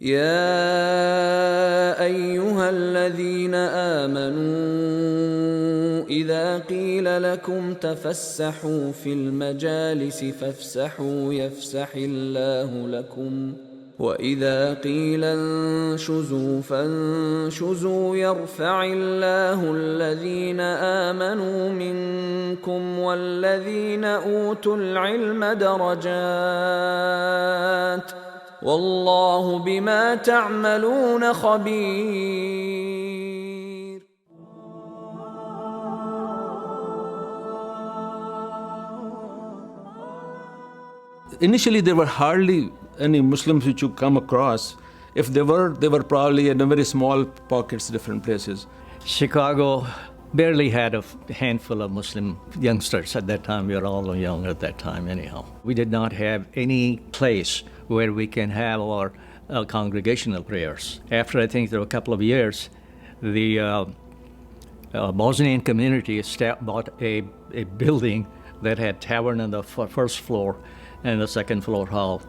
يا أيها الذين آمنوا إذا قيل لكم تفسحوا في المجالس فافسحوا يفسح الله لكم وإذا قيل انشزوا فانشزوا يرفع الله الذين آمنوا منكم والذين أوتوا العلم درجات والله بما تعملون خبير. Initially, there were hardly any Muslims which you come across. If they were probably in a very small pockets, different places. Chicago barely had a handful of Muslim youngsters at that time. We were all young at that time anyhow. We did not have any place where we can have our congregational prayers. After I think there were a couple of years, the Bosnian community bought a building that had tavern on the first floor and the second floor hall.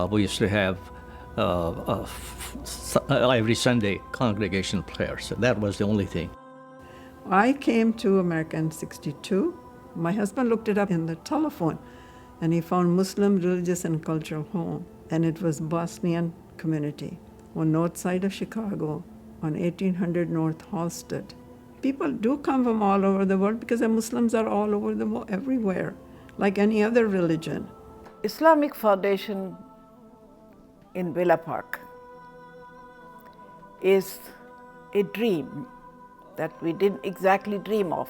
We used to have every Sunday congregational prayers. So that was the only thing. I came to America in 1962. My husband looked it up in the telephone and he found Muslim Religious and Cultural Home, and it was Bosnian community on north side of Chicago on 1800 North Halsted. People do come from all over the world because the Muslims are all over the world, everywhere, like any other religion. Islamic Foundation in Villa Park is a dream that we didn't exactly dream of,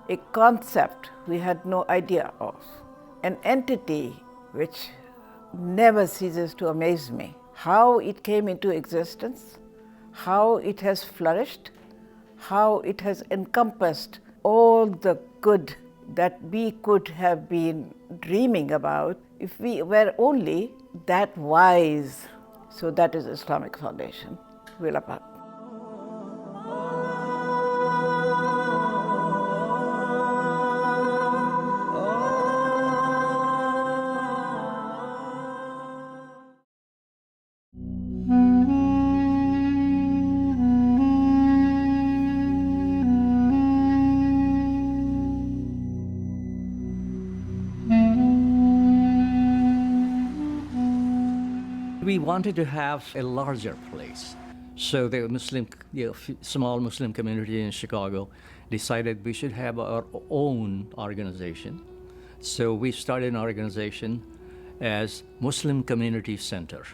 a concept we had no idea of, an entity which never ceases to amaze me. How it came into existence, how it has flourished, how it has encompassed all the good that we could have been dreaming about if we were only that wise. So that is Islamic Foundation, Villa Park. We wanted to have a larger place. So the small Muslim community in Chicago decided we should have our own organization. So we started an organization as Muslim Community Center.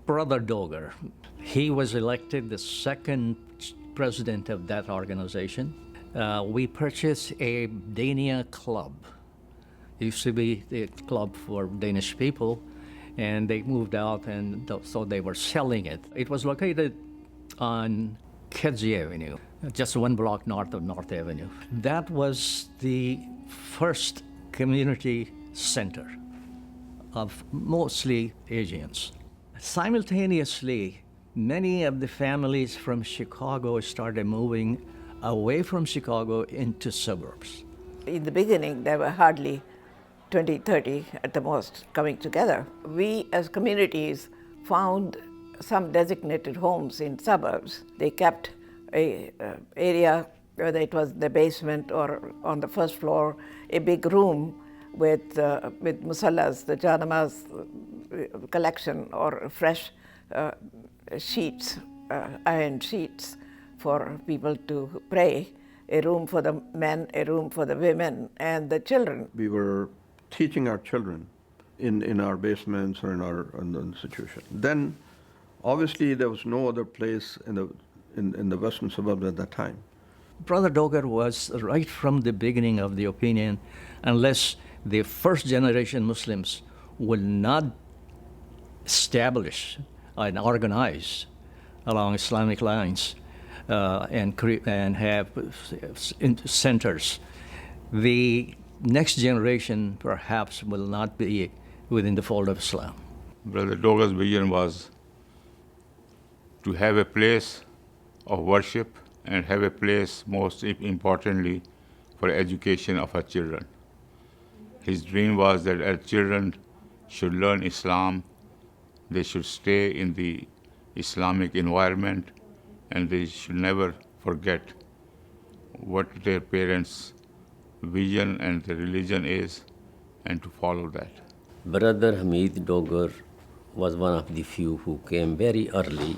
Brother Doger, he was elected the second president of that organization. We purchased a Dania club. It used to be the club for Danish people, and they moved out, and so they were selling it. It was located on Kedzie Avenue, just one block north of North Avenue. That was the first community center of mostly Asians. Simultaneously, many of the families from Chicago started moving away from Chicago into suburbs. In the beginning, there were hardly 20, 30 at the most coming together. We as communities found some designated homes in suburbs. They kept a area, whether it was the basement or on the first floor, a big room with musallas, the janamas collection, or fresh sheets, iron sheets for people to pray, a room for the men, a room for the women and the children. We were teaching our children in our basements or in the institution. Then, obviously, there was no other place in the western suburbs at that time. Brother Doger was right from the beginning of the opinion, unless the first generation Muslims will not establish and organize along Islamic lines and have centers, the next generation perhaps will not be within the fold of Islam. Brother Doger's vision was to have a place of worship and have a place, most importantly, for education of our children. His dream was that our children should learn Islam they should stay in the Islamic environment, and they should never forget what their parents' vision and their religion is, and to follow that. Brother Hamid Dogar was one of the few who came very early.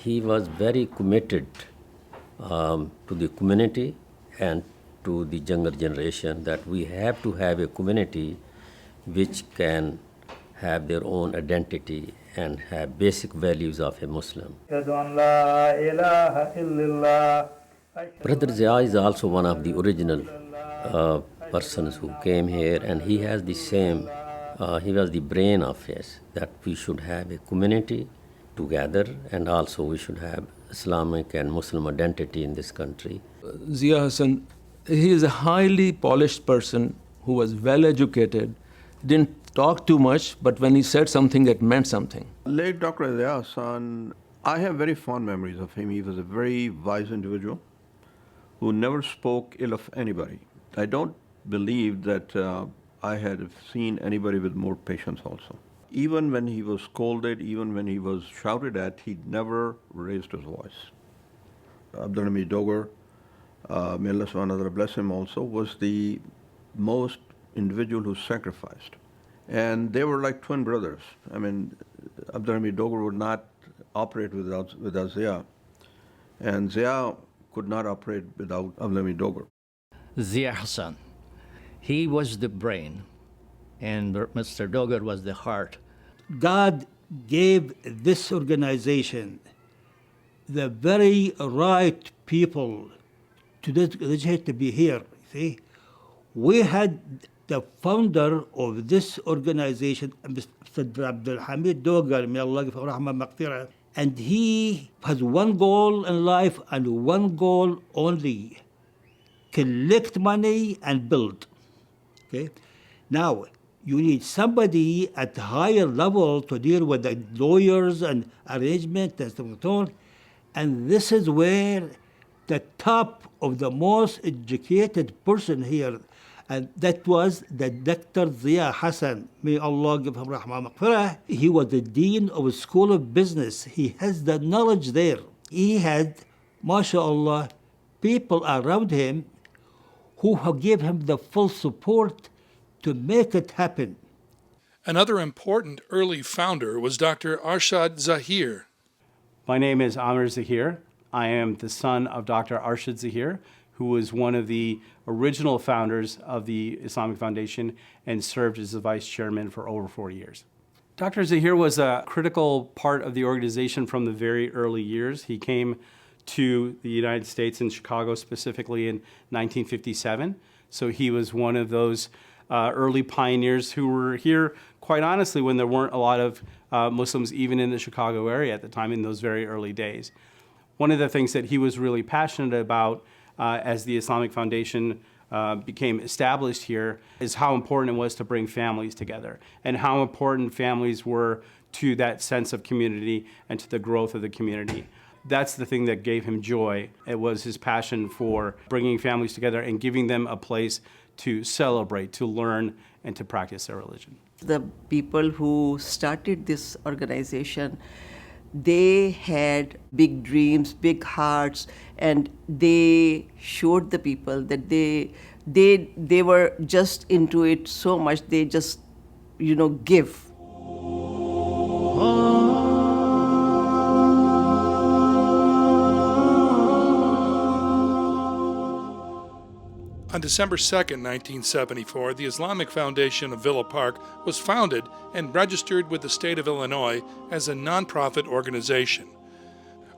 He was very committed to the community and to the younger generation that we have to have a community which can have their own identity and have basic values of a Muslim. Brother Zia is also one of the original persons who came here, and he has the same, he was the brain of it, that we should have a community together, and also we should have Islamic and Muslim identity in this country. Zia Hassan, he is a highly polished person who was well educated, didn't talk too much, but when he said something, it meant something. Late Dr. Zia Hassan, I have very fond memories of him. He was a very wise individual who never spoke ill of anybody. I don't believe that I had seen anybody with more patience also. Even when he was scolded, even when he was shouted at, he never raised his voice. Abdul Hamid Dogar, may Allah subhanahu wa ta'ala bless him also, was the most individual who sacrificed. And they were like twin brothers. I mean, Abdul Hamid Dogar would not operate without Zia, and Zia could not operate without Abdul Hamid Dogar. Zia Hassan, he was the brain, and Mr. Dogar was the heart. God gave this organization the very right people to be here. See, we had the founder of this organization, Mr. Abdul Hamid Dogar, may Allah give him rahmah maghfirah, and he has one goal in life and one goal only: collect money and build. Okay, now you need somebody at the higher level to deal with the lawyers and arrangement and stuff like that. And this is where the top of the most educated person here, and that was the Dr. Zia Hassan. May Allah give him rahmah maghfirah. He was the dean of a school of business. He has the knowledge there. He had, mashallah, people around him who gave him the full support to make it happen. Another important early founder was Dr. Arshad Zahir. My name is Amir Zahir. I am the son of Dr. Arshad Zahir, who was one of the original founders of the Islamic Foundation and served as the vice chairman for over 40 years. Dr. Zahir was a critical part of the organization from the very early years. He came to the United States in Chicago specifically in 1957. So he was one of those early pioneers who were here, quite honestly, when there weren't a lot of Muslims even in the Chicago area at the time in those very early days. One of the things that he was really passionate about as the Islamic Foundation became established here is how important it was to bring families together and how important families were to that sense of community and to the growth of the community. That's the thing that gave him joy. It was his passion for bringing families together and giving them a place to celebrate, to learn, and to practice their religion. The people who started this organization, they had big dreams, big hearts, and they showed the people that they were just into it so much, they just, give. On December 2nd, 1974, the Islamic Foundation of Villa Park was founded and registered with the state of Illinois as a nonprofit organization.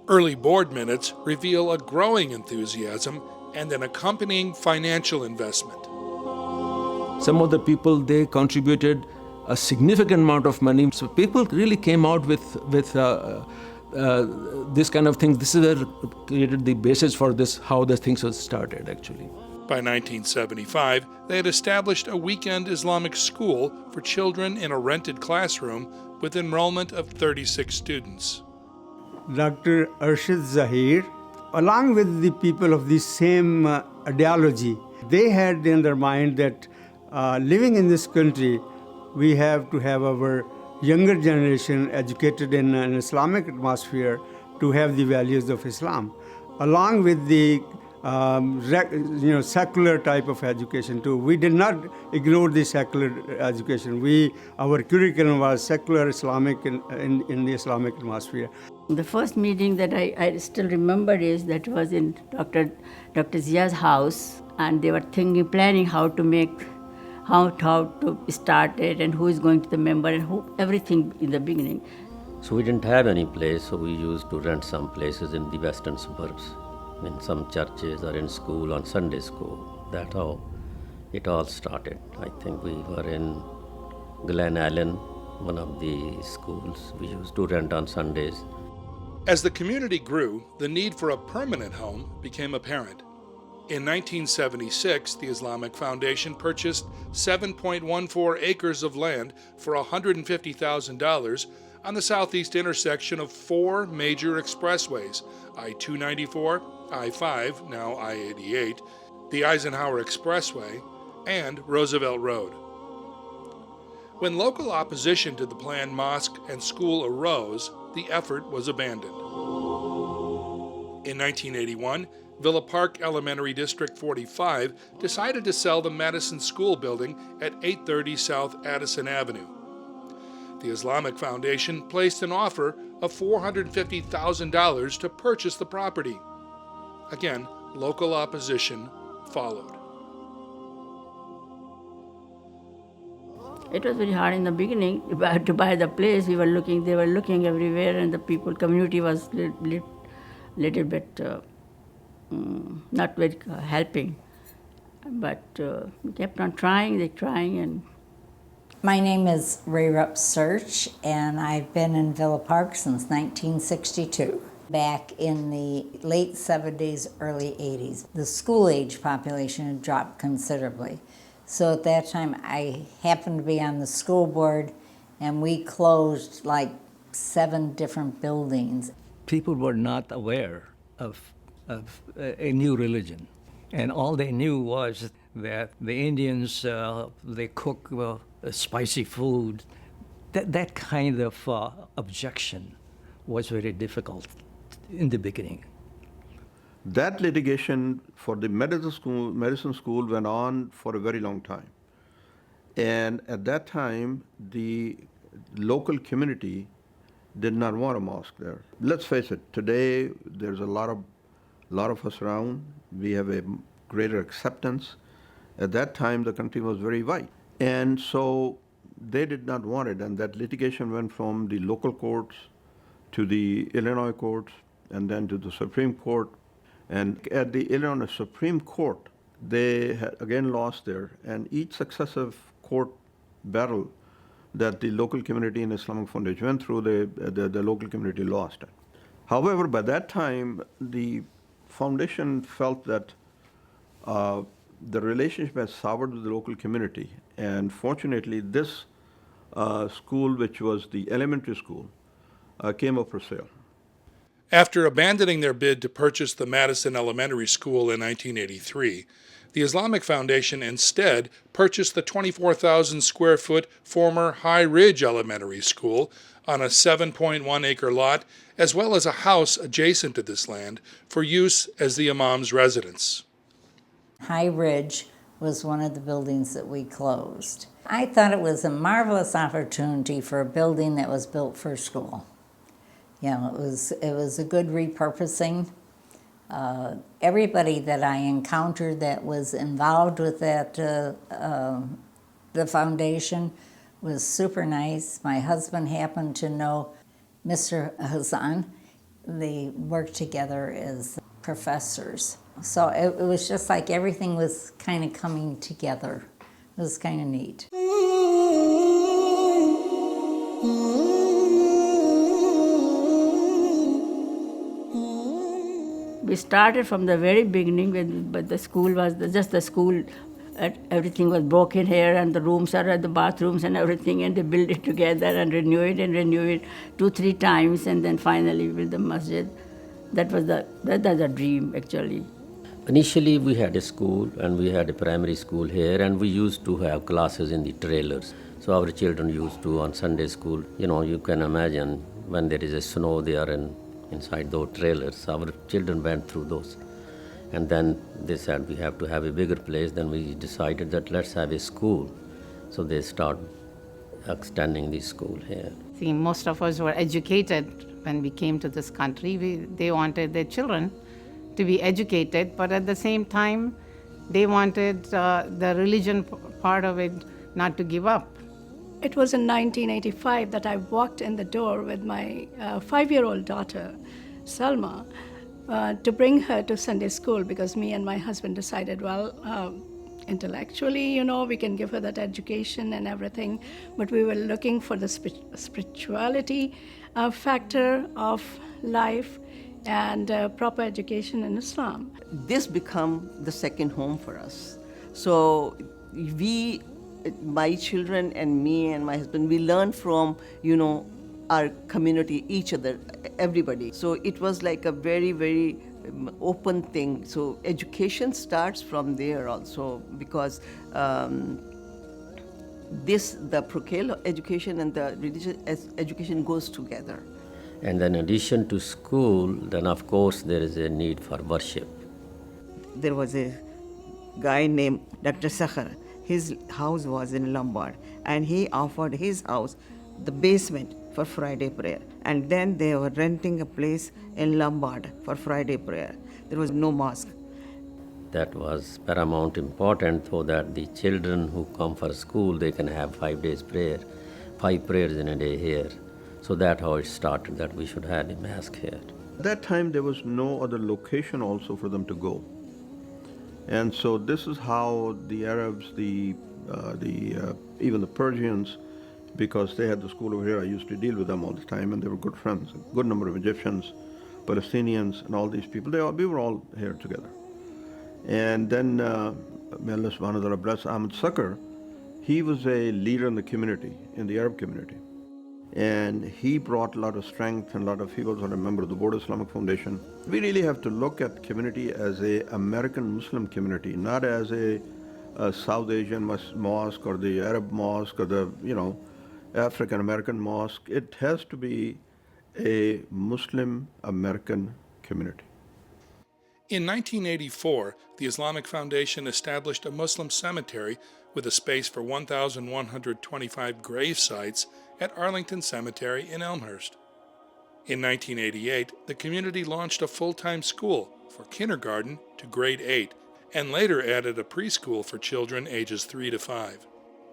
Early board minutes reveal a growing enthusiasm and an accompanying financial investment. Some of the people, they contributed a significant amount of money. So people really came out with this kind of thing. This is what created the basis for this, how the things was started actually. By 1975, they had established a weekend Islamic school for children in a rented classroom with enrollment of 36 students. Dr. Arshad Zahir, along with the people of the same ideology, they had in their mind that living in this country, we have to have our younger generation educated in an Islamic atmosphere to have the values of Islam, along with the secular type of education too. We did not ignore the secular education. Our curriculum was secular Islamic in the Islamic atmosphere. The first meeting that I still remember is that was in Dr. Zia's house, and they were planning how to start it and who is going to the member and everything in the beginning. So we didn't have any place, so we used to rent some places in the western suburbs, in some churches or in school, on Sunday school. That's how it all started. I think we were in Glen Allen, one of the schools we used to rent on Sundays. As the community grew, the need for a permanent home became apparent. In 1976, the Islamic Foundation purchased 7.14 acres of land for $150,000 on the southeast intersection of 4 major expressways, I-294, I-5, now I-88, the Eisenhower Expressway, and Roosevelt Road. When local opposition to the planned mosque and school arose, the effort was abandoned. In 1981, Villa Park Elementary District 45 decided to sell the Madison School building at 830 South Addison Avenue. The Islamic Foundation placed an offer of $450,000 to purchase the property. Again, local opposition followed. It was very hard in the beginning to buy the place. They were looking everywhere, and the community was little bit not very helping. But we kept on trying, and... My name is Ray Rupp Search, and I've been in Villa Park since 1962. Back in the late 70s, early 80s, the school-age population had dropped considerably. So at that time, I happened to be on the school board, and we closed like 7 different buildings. People were not aware of a new religion, and all they knew was that the Indians, they cook spicy food. That kind of objection was very difficult in the beginning. That litigation for the medicine school went on for a very long time. And at that time, the local community did not want a mosque there. Let's face it, today there's a lot of us around. We have a greater acceptance. At that time, the country was very white. And so they did not want it. And that litigation went from the local courts to the Illinois courts and then to the Supreme Court. And at the Illinois Supreme Court, they had again lost there. And each successive court battle that the local community in Islamic Foundation went through, the local community lost it. However, by that time, the foundation felt that the relationship has soured with the local community. And fortunately, this school, which was the elementary school, came up for sale. After abandoning their bid to purchase the Madison Elementary School in 1983, the Islamic Foundation instead purchased the 24,000 square foot former High Ridge Elementary School on a 7.1 acre lot, as well as a house adjacent to this land for use as the imam's residence. High Ridge was one of the buildings that we closed. I thought it was a marvelous opportunity for a building that was built for school. You know, it was a good repurposing. Everybody that I encountered that was involved with that, the foundation, was super nice. My husband happened to know Mr. Hassan. They worked together as professors. So it was just like everything was kind of coming together. It was kind of neat. We started from the very beginning, but the school was just the school. Everything was broken here, and the rooms are at the bathrooms and everything, and they built it together and renew it 2-3 times, and then finally built the masjid. That was a dream, actually. Initially, we had a school, and we had a primary school here, and we used to have classes in the trailers. So our children used to on Sunday school, you can imagine when there is a snow, they are inside those trailers. Our children went through those. And then they said we have to have a bigger place. Then we decided that let's have a school. So they start extending the school here. See, most of us were educated when we came to this country. They wanted their children to be educated, but at the same time, they wanted the religion part of it not to give up. It was in 1985 that I walked in the door with my 5-year-old daughter, Salma, to bring her to Sunday school because me and my husband decided, intellectually, we can give her that education and everything, but we were looking for the spirituality factor of life and proper education in Islam. This become the second home for us. So my children and me and my husband, we learn from, our community, each other, everybody. So it was like a very, very open thing. So education starts from there also because the parochial education and the religious education goes together. And then in addition to school, then of course there is a need for worship. There was a guy named Dr. Sakhar. His house was in Lombard, and he offered his house, the basement, for Friday prayer. And then they were renting a place in Lombard for Friday prayer. There was no mosque. That was paramount important so that the children who come for school, they can have 5 days prayer, 5 prayers in a day here. So that's how it started, that we should have a mosque here. At that time, there was no other location also for them to go. And so this is how the Arabs, even the Persians, because they had the school over here, I used to deal with them all the time, and they were good friends. A good number of Egyptians, Palestinians, and all these people, we were all here together. And then, may Allah subhanahu wa ta'ala bless Ahmed Sakr, he was a leader in the community, in the Arab community. And he brought a lot of strength and he was a member of the Board of Islamic Foundation. We really have to look at community as a American Muslim community, not as a South Asian mosque or the Arab mosque or the, African American mosque. It has to be a Muslim American community. In 1984, the Islamic Foundation established a Muslim cemetery with a space for 1,125 grave sites at Arlington Cemetery in Elmhurst. In 1988, the community launched a full-time school for kindergarten to grade 8 and later added a preschool for children ages 3 to 5.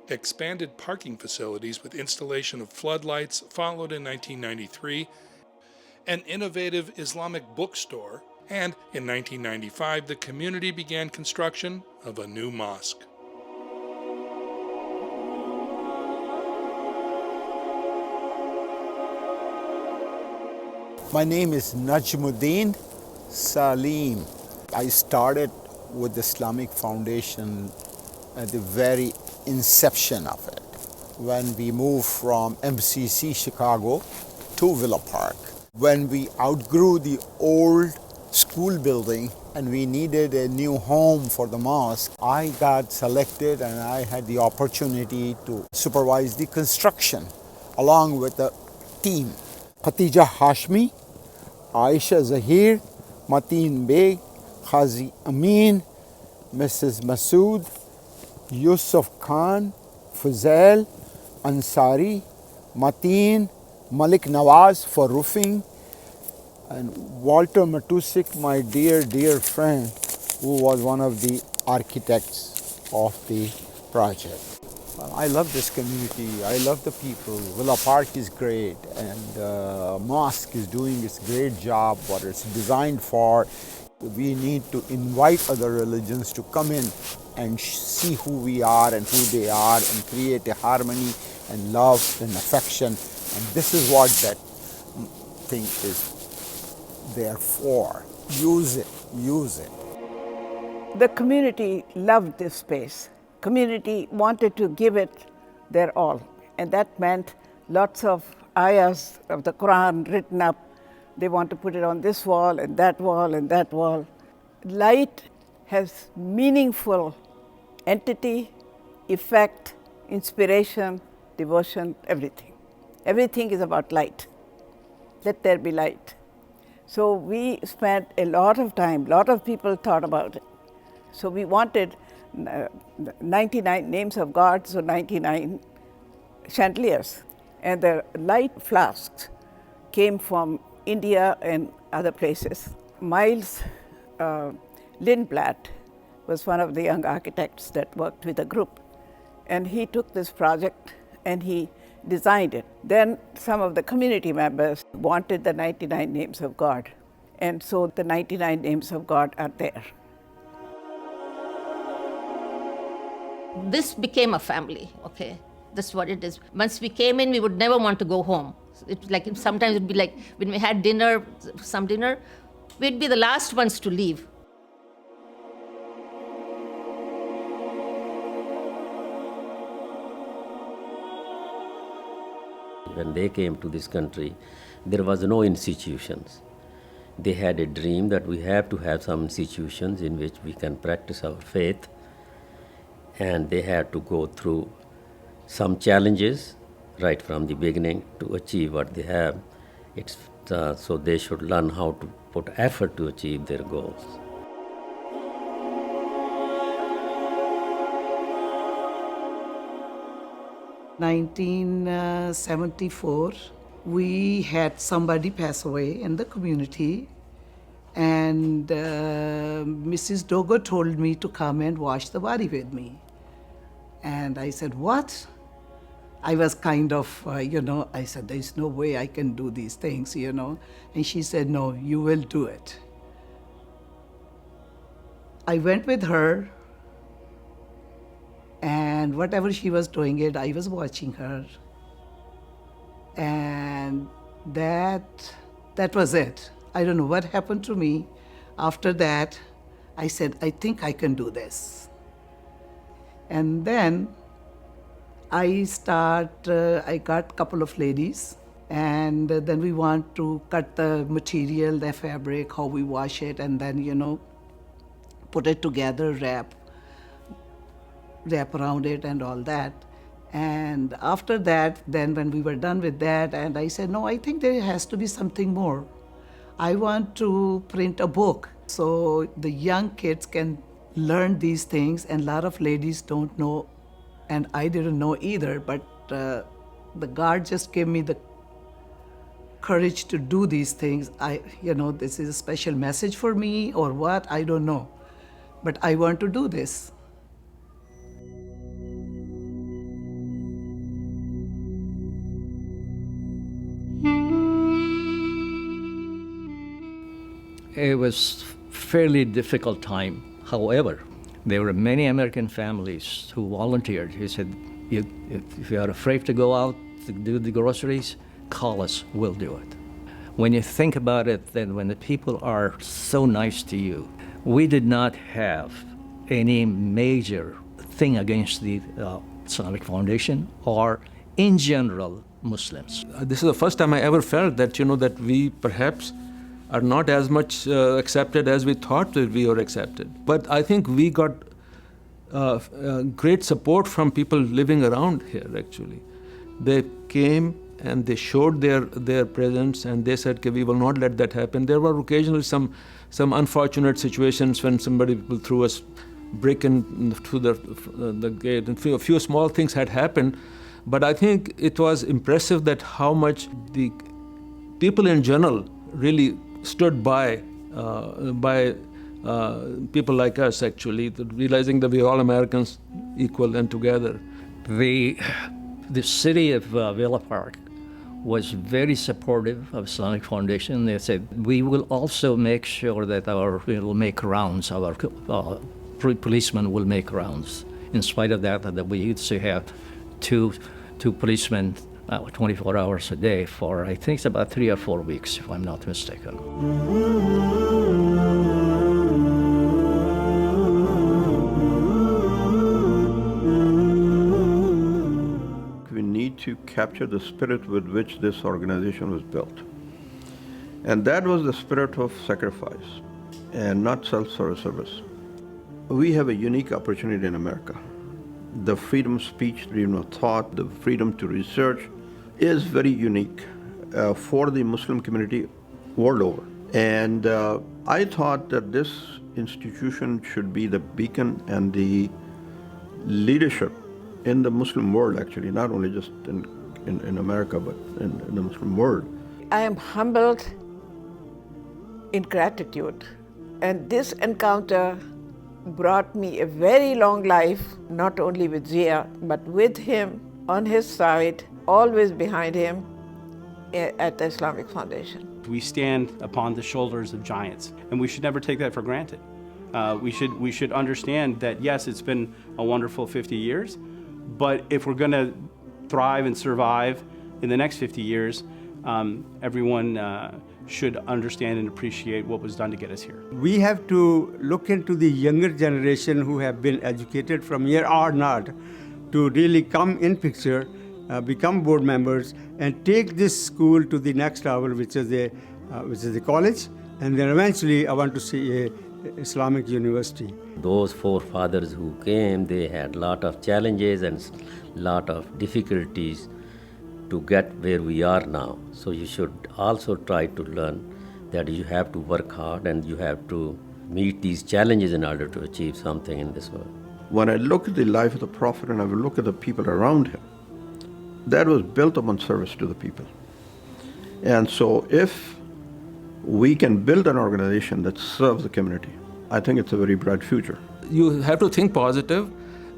Expanded parking facilities with installation of floodlights followed in 1993, an innovative Islamic bookstore, and in 1995 the community began construction of a new mosque. My name is Najmuddin Salim. I started with the Islamic Foundation at the very inception of it, when we moved from MCC Chicago to Villa Park. When we outgrew the old school building and we needed a new home for the mosque, I got selected and I had the opportunity to supervise the construction along with the team. Khatija Hashmi, Aisha Zahir, Mateen Beg, Khazi Amin, Mrs. Masood, Yusuf Khan, Fuzail, Ansari, Mateen, Malik Nawaz for roofing, and Walter Matusik, my dear friend, who was one of the architects of the project. Well, I love this community, I love the people. Villa Park is great, and mosque is doing its great job, what it's designed for. We need to invite other religions to come in and see who we are and who they are and create a harmony and love and affection. And this is what that thing is there for. Use it, use it. The community loved this space. Community wanted to give it their all. And that meant lots of ayahs of the Quran written up. They want to put it on this wall and that wall and that wall. Light has meaningful entity, effect, inspiration devotion, everything. Everything is about light. Let there be light. So we spent a lot of time, a lot of people thought about it. So we wanted 99 names of God, so 99 chandeliers. And the light flasks came from India and other places. Miles Lindblad was one of the young architects that worked with the group. And he took this project and he designed it. Then some of the community members wanted the 99 names of God. And so the 99 names of God are there. This became a family, okay? That's what it is. Once we came in, we would never want to go home. It was like, sometimes it would be like when we had dinner, we'd be the last ones to leave. When they came to this country, there was no institutions. They had a dream that we have to have some institutions in which we can practice our faith, and they had to go through some challenges right from the beginning to achieve what they have. So they should learn how to put effort to achieve their goals. In 1974, we had somebody pass away in the community, and Mrs. Dogo told me to come and wash the body with me. And I said, what? I was kind of, I said, there's no way I can do these things, And she said, no, you will do it. I went with her, and whatever she was doing it, I was watching her. And that was it. I don't know what happened to me. After that, I said, I think I can do this. And then I got a couple of ladies, and then we want to cut the material, the fabric, how we wash it, and then, put it together, wrap around it and all that. And after that, then when we were done with that, and I said, no, I think there has to be something more. I want to print a book so the young kids can learn these things, and a lot of ladies don't know, and I didn't know either, but the God just gave me the courage to do these things. This is a special message for me or what, I don't know, but I want to do this. It was fairly difficult time. However, there were many American families who volunteered. He said, if you are afraid to go out to do the groceries, call us, we'll do it. When you think about it, then when the people are so nice to you, we did not have any major thing against the Islamic Foundation or in general Muslims. This is the first time I ever felt that, that we perhaps are not as much accepted as we thought that we were accepted. But I think we got great support from people living around here, actually. They came and they showed their presence, and they said, okay, we will not let that happen. There were occasionally some unfortunate situations when somebody threw a brick through the gate, and a few small things had happened. But I think it was impressive that how much the people in general really stood by people like us, actually, realizing that we're all Americans, equal and together. The city of Villa Park was very supportive of Islamic Foundation. They said, we will also make sure that we'll make rounds, our policemen will make rounds. In spite of that we used to have two policemen 24 hours a day for, I think it's about 3 or 4 weeks, if I'm not mistaken. We need to capture the spirit with which this organization was built. And that was the spirit of sacrifice and not self-service. We have a unique opportunity in America the freedom of speech, freedom of thought, the freedom to research is very unique for the Muslim community world over. And I thought that this institution should be the beacon and the leadership in the Muslim world, actually, not only just in America, but in the Muslim world. I am humbled in gratitude. And this encounter brought me a very long life, not only with Zia, but with him, on his side, always behind him at the Islamic Foundation. We stand upon the shoulders of giants, and we should never take that for granted. We should understand that, yes, it's been a wonderful 50 years, but if we're going to thrive and survive in the next 50 years, everyone should understand and appreciate what was done to get us here. We have to look into the younger generation who have been educated from here or not to really come in picture, become board members, and take this school to the next level, which is the college, and then eventually I want to see a Islamic university. Those forefathers who came, they had a lot of challenges and lot of difficulties to get where we are now. So you should also try to learn that you have to work hard and you have to meet these challenges in order to achieve something in this world. When I look at the life of the Prophet and I look at the people around him, that was built upon service to the people. And so if we can build an organization that serves the community, I think it's a very bright future. You have to think positive,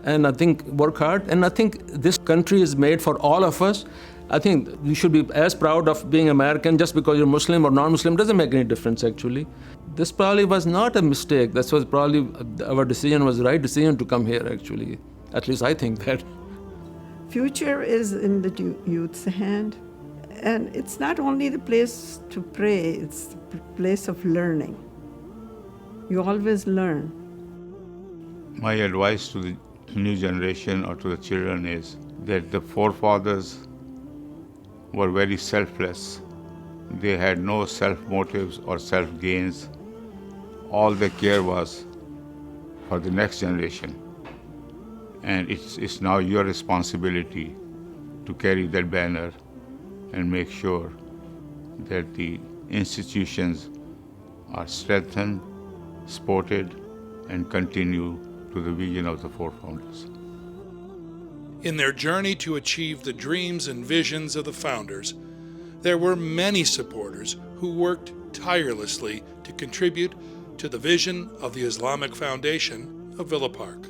and I think work hard, and I think this country is made for all of us. I think you should be as proud of being American. Just because you're Muslim or non-Muslim doesn't make any difference, actually. This probably was not a mistake. This was probably, our decision was the right decision to come here, actually. At least I think that. Future is in the youth's hand. And it's not only the place to pray, it's the place of learning. You always learn. My advice to the new generation or to the children is that the forefathers were very selfless. They had no self-motives or self-gains. All they care was for the next generation. And it's now your responsibility to carry that banner and make sure that the institutions are strengthened, supported, and continue to the vision of the four founders. In their journey to achieve the dreams and visions of the founders, there were many supporters who worked tirelessly to contribute to the vision of the Islamic Foundation of Villa Park.